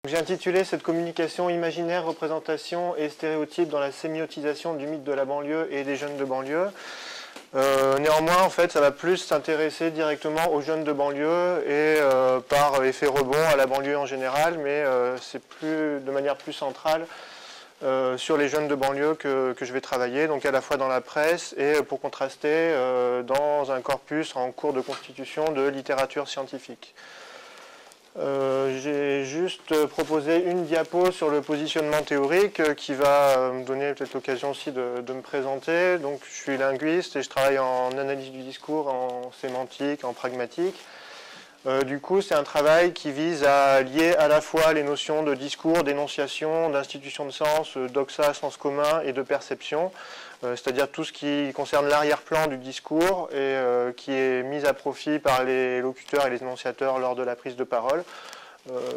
J'ai intitulé cette communication imaginaire, représentation et stéréotype dans la sémiotisation du mythe de la banlieue et des jeunes de banlieue. Néanmoins, en fait, ça va plus s'intéresser directement aux jeunes de banlieue et par effet rebond à la banlieue en général, mais c'est de manière plus centrale sur les jeunes de banlieue que je vais travailler, donc à la fois dans la presse et pour contraster dans un corpus en cours de constitution de littérature scientifique. J'ai juste proposé une diapo sur le positionnement théorique qui va me donner peut-être l'occasion aussi de me présenter. Donc, je suis linguiste et je travaille en analyse du discours, en sémantique, en pragmatique. Du coup, c'est un travail qui vise à lier à la fois les notions de discours, d'énonciation, d'institution de sens, doxa, sens commun et de perception, c'est-à-dire tout ce qui concerne l'arrière-plan du discours et qui est mis à profit par les locuteurs et les énonciateurs lors de la prise de parole.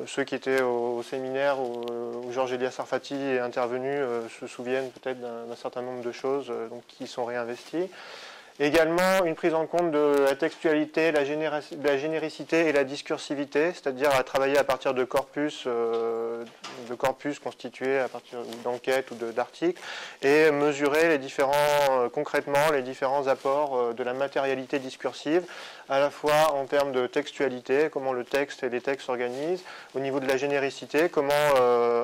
Ceux qui étaient au séminaire où Georges Elias Sarfati est intervenu se souviennent peut-être d'un certain nombre de choses donc, qui sont réinvesties. Également, une prise en compte de la textualité, la généricité et la discursivité, c'est-à-dire à travailler à partir de corpus constitués à partir d'enquêtes ou d'articles, et mesurer concrètement les différents apports de la matérialité discursive, à la fois en termes de textualité, comment le texte et les textes s'organisent, au niveau de la généricité, comment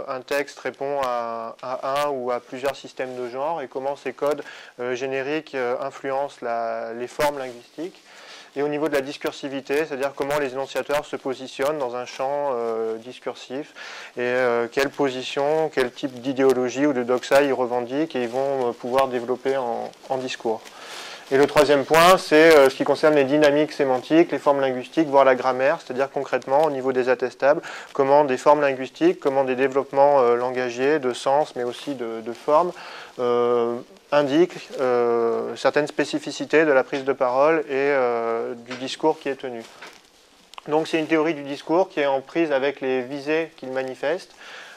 un texte répond à un ou à plusieurs systèmes de genre, et comment ces codes génériques influencent les formes linguistiques, et au niveau de la discursivité, c'est-à-dire comment les énonciateurs se positionnent dans un champ discursif, et quelle position, quel type d'idéologie ou de doxa ils revendiquent et ils vont pouvoir développer en discours. Et le troisième point, c'est ce qui concerne les dynamiques sémantiques, les formes linguistiques, voire la grammaire, c'est-à-dire concrètement au niveau des attestables, comment des formes linguistiques, comment des développements langagiers, de sens, mais aussi de formes, indiquent certaines spécificités de la prise de parole et du discours qui est tenu. Donc c'est une théorie du discours qui est en prise avec les visées qu'il manifeste,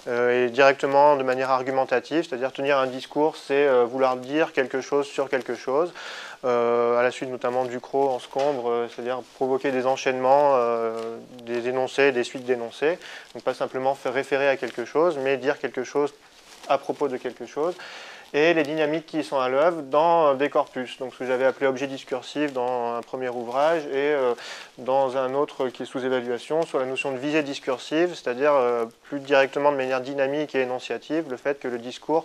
et directement de manière argumentative, c'est-à-dire tenir un discours, c'est vouloir dire quelque chose sur quelque chose, à la suite notamment du Ducrot en Scombre, c'est-à-dire provoquer des enchaînements, des énoncés, des suites d'énoncés, donc pas simplement faire référer à quelque chose, mais dire quelque chose à propos de quelque chose, et les dynamiques qui sont à l'œuvre dans des corpus, donc ce que j'avais appelé objet discursif dans un premier ouvrage et dans un autre qui est sous évaluation sur la notion de visée discursive, c'est-à-dire plus directement de manière dynamique et énonciative, le fait que le discours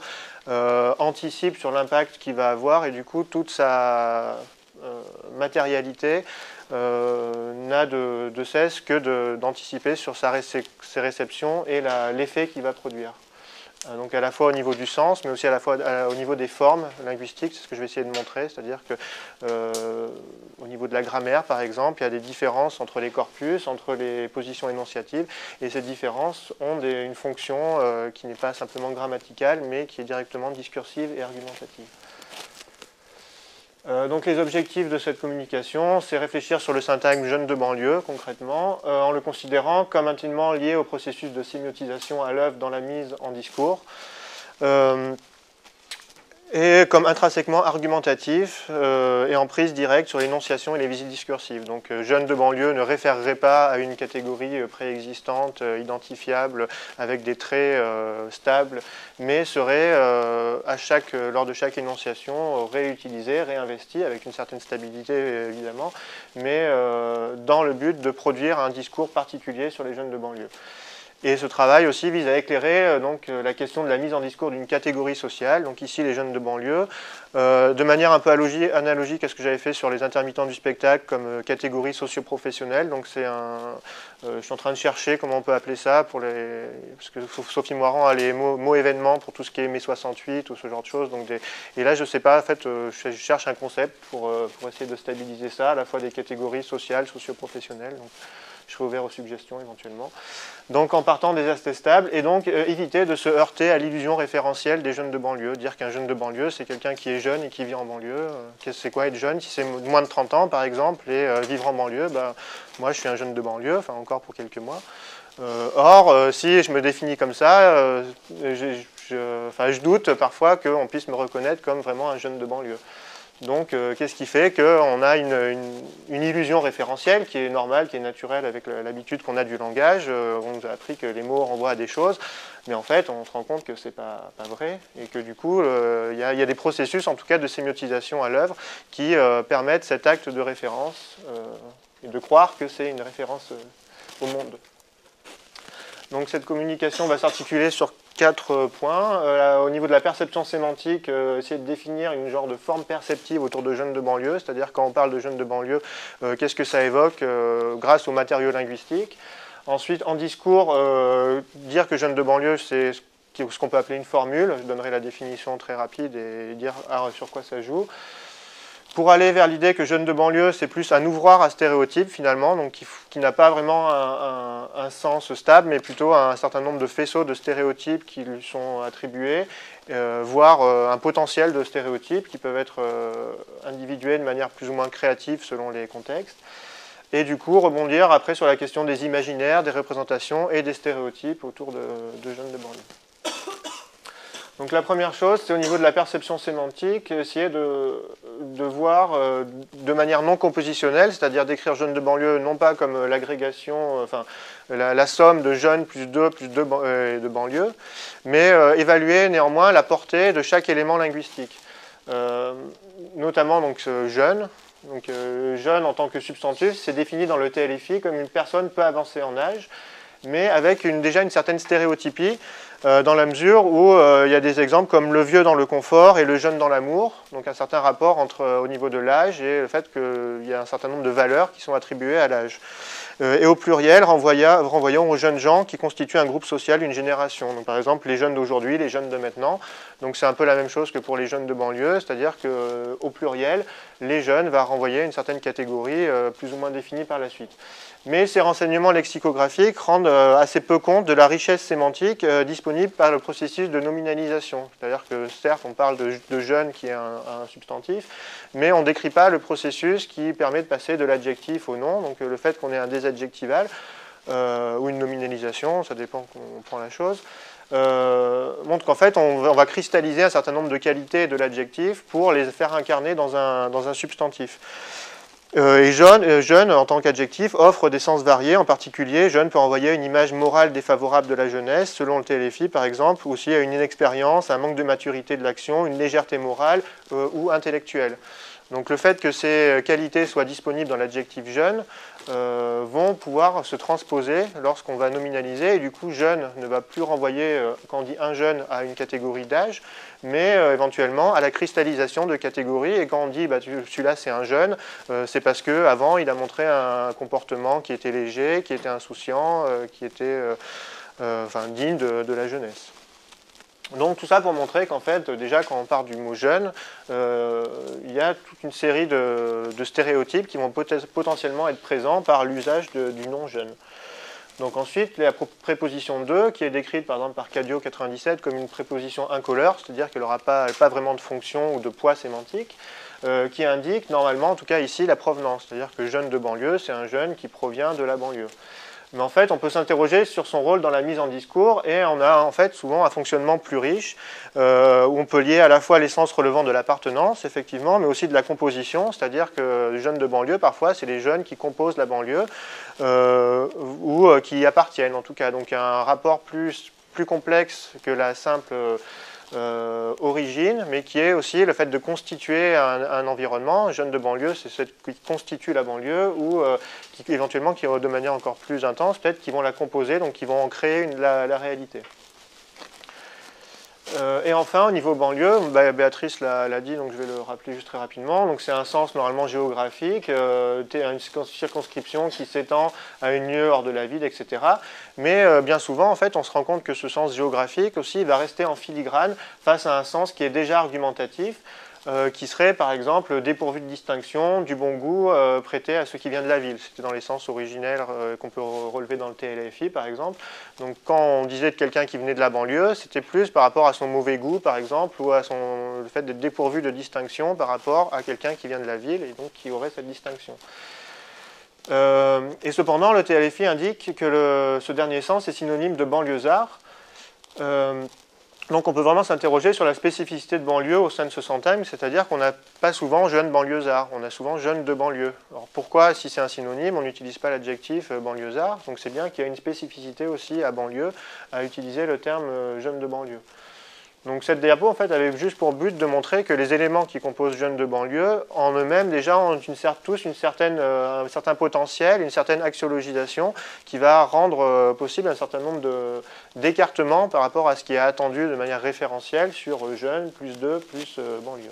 anticipe sur l'impact qu'il va avoir et du coup toute sa matérialité n'a de cesse que d'anticiper sur ses réceptions et l'effet qu'il va produire. Donc à la fois au niveau du sens, mais aussi à la fois au niveau des formes linguistiques, c'est ce que je vais essayer de montrer, c'est-à-dire que au niveau de la grammaire, par exemple, il y a des différences entre les corpus, entre les positions énonciatives, et ces différences ont une fonction qui n'est pas simplement grammaticale, mais qui est directement discursive et argumentative. Donc les objectifs de cette communication, c'est réfléchir sur le syntagme jeune de banlieue, concrètement, en le considérant comme intimement lié au processus de sémiotisation à l'œuvre dans la mise en discours, et comme intrinsèquement argumentatif et en prise directe sur l'énonciation et les visites discursives. Donc jeunes de banlieue ne référerait pas à une catégorie préexistante, identifiable, avec des traits stables, mais serait lors de chaque énonciation réutilisée, réinvestie, avec une certaine stabilité évidemment, mais dans le but de produire un discours particulier sur les jeunes de banlieue. Et ce travail aussi vise à éclairer la question de la mise en discours d'une catégorie sociale, donc ici les jeunes de banlieue, de manière un peu analogique à ce que j'avais fait sur les intermittents du spectacle comme catégorie socio-professionnelle. Donc je suis en train de chercher comment on peut appeler ça, parce que Sophie Moirand a les mots événements pour tout ce qui est mai 68 ou ce genre de choses. Et là je ne sais pas, en fait je cherche un concept pour essayer de stabiliser ça, à la fois des catégories sociales, socio-professionnelles. Je serai ouvert aux suggestions éventuellement. Donc en partant des attestables, et donc éviter de se heurter à l'illusion référentielle des jeunes de banlieue. Dire qu'un jeune de banlieue, c'est quelqu'un qui est jeune et qui vit en banlieue. C'est quoi être jeune? Si c'est moins de 30 ans par exemple, et vivre en banlieue, moi je suis un jeune de banlieue, enfin encore pour quelques mois. Or, si je me définis comme ça, je doute parfois qu'on puisse me reconnaître comme vraiment un jeune de banlieue. Donc, qu'est-ce qui fait qu'on a une illusion référentielle qui est normale, qui est naturelle avec l'habitude qu'on a du langage. On nous a appris que les mots renvoient à des choses, mais en fait, on se rend compte que ce n'est pas vrai, et que du coup, il y a des processus, en tout cas, de sémiotisation à l'œuvre qui permettent cet acte de référence et de croire que c'est une référence au monde. Donc, cette communication va s'articuler sur 4 points. Au niveau de la perception sémantique, essayer de définir une genre de forme perceptive autour de jeunes de banlieue, c'est-à-dire quand on parle de jeunes de banlieue, qu'est-ce que ça évoque grâce aux matériaux linguistiques. Ensuite, en discours, dire que jeunes de banlieue, c'est ce qu'on peut appeler une formule. Je donnerai la définition très rapide et dire sur quoi ça joue. Pour aller vers l'idée que jeune de banlieue, c'est plus un ouvroir à stéréotypes finalement, donc qui n'a pas vraiment un sens stable, mais plutôt un certain nombre de faisceaux de stéréotypes qui lui sont attribués, voire un potentiel de stéréotypes qui peuvent être individués de manière plus ou moins créative selon les contextes. Et du coup, rebondir après sur la question des imaginaires, des représentations et des stéréotypes autour de jeunes de banlieue. Donc la première chose, c'est au niveau de la perception sémantique, essayer de voir de manière non compositionnelle, c'est-à-dire d'écrire jeunes de banlieue non pas comme l'agrégation, enfin la somme de jeunes plus 2 de banlieue, mais évaluer néanmoins la portée de chaque élément linguistique. Notamment donc jeune. Donc jeune en tant que substantif, c'est défini dans le TLFI comme une personne peu avancée en âge, mais avec déjà une certaine stéréotypie, dans la mesure où il y a des exemples comme le vieux dans le confort et le jeune dans l'amour, donc un certain rapport au niveau de l'âge et le fait qu'il y a un certain nombre de valeurs qui sont attribuées à l'âge. Et au pluriel, renvoyons aux jeunes gens qui constituent un groupe social, une génération. Donc, par exemple, les jeunes d'aujourd'hui, les jeunes de maintenant. Donc c'est un peu la même chose que pour les jeunes de banlieue, c'est-à-dire qu'au pluriel, les jeunes va renvoyer à une certaine catégorie plus ou moins définie par la suite. Mais ces renseignements lexicographiques rendent assez peu compte de la richesse sémantique disponible par le processus de nominalisation. C'est-à-dire que certes, on parle de jeune qui est un substantif, mais on ne décrit pas le processus qui permet de passer de l'adjectif au nom. Donc le fait qu'on ait un désadjectival ou une nominalisation, ça dépend comment on prend la chose, montre qu'en fait, on va cristalliser un certain nombre de qualités de l'adjectif pour les faire incarner dans un substantif. Et jeune, en tant qu'adjectif, offre des sens variés. En particulier, jeune peut envoyer une image morale défavorable de la jeunesse, selon le TLFI par exemple, ou aussi à une inexpérience, un manque de maturité de l'action, une légèreté morale ou intellectuelle. Donc le fait que ces qualités soient disponibles dans l'adjectif jeune vont pouvoir se transposer lorsqu'on va nominaliser. Et du coup, jeune ne va plus renvoyer, quand on dit un jeune, à une catégorie d'âge, mais éventuellement à la cristallisation de catégories. Et quand on dit bah, celui-là c'est un jeune, c'est parce qu'avant il a montré un comportement qui était léger, qui était insouciant, qui était digne de la jeunesse. Donc tout ça pour montrer qu'en fait, déjà quand on part du mot jeune, il y a toute une série de stéréotypes qui vont potentiellement être présents par l'usage du nom jeune. Donc ensuite, la préposition 2, qui est décrite par exemple par Cadio 97 comme une préposition incolore, c'est-à-dire qu'elle n'aura pas vraiment de fonction ou de poids sémantique, qui indique normalement, en tout cas ici, la provenance. C'est-à-dire que jeune de banlieue, c'est un jeune qui provient de la banlieue. Mais en fait, on peut s'interroger sur son rôle dans la mise en discours et on a en fait souvent un fonctionnement plus riche où on peut lier à la fois les sens relevant de l'appartenance, effectivement, mais aussi de la composition, c'est-à-dire que les jeunes de banlieue, parfois, c'est les jeunes qui composent la banlieue ou qui y appartiennent en tout cas. Donc un rapport plus complexe que la simple origine, mais qui est aussi le fait de constituer un environnement. Jeunes de banlieue, c'est ceux qui constituent la banlieue ou qui éventuellement, qui de manière encore plus intense, peut-être qui vont la composer, donc qui vont en créer la réalité. Et enfin, au niveau banlieue, Béatrice l'a dit, donc je vais le rappeler juste très rapidement. Donc c'est un sens normalement géographique, une circonscription qui s'étend à une lieue hors de la ville, etc. Mais bien souvent, en fait, on se rend compte que ce sens géographique aussi va rester en filigrane face à un sens qui est déjà argumentatif, qui serait par exemple dépourvu de distinction, du bon goût prêté à ce qui vient de la ville. C'était dans les sens originels qu'on peut relever dans le TLFI par exemple. Donc quand on disait de quelqu'un qui venait de la banlieue, c'était plus par rapport à son mauvais goût par exemple, ou à le fait d'être dépourvu de distinction par rapport à quelqu'un qui vient de la ville et donc qui aurait cette distinction. Et cependant, le TLFI indique que ce dernier sens est synonyme de banlieusard. Donc on peut vraiment s'interroger sur la spécificité de banlieue au sein de ce centime, c'est-à-dire qu'on n'a pas souvent jeunes banlieusards, on a souvent jeunes de banlieue. Alors pourquoi, si c'est un synonyme, on n'utilise pas l'adjectif banlieusard? Donc c'est bien qu'il y a une spécificité aussi à banlieue à utiliser le terme jeune de banlieue. Donc cette diapo en fait avait juste pour but de montrer que les éléments qui composent jeunes de banlieue en eux-mêmes déjà ont tous un certain potentiel, une certaine axiologisation qui va rendre possible un certain nombre d'écartements par rapport à ce qui est attendu de manière référentielle sur jeunes, plus 2, plus banlieue.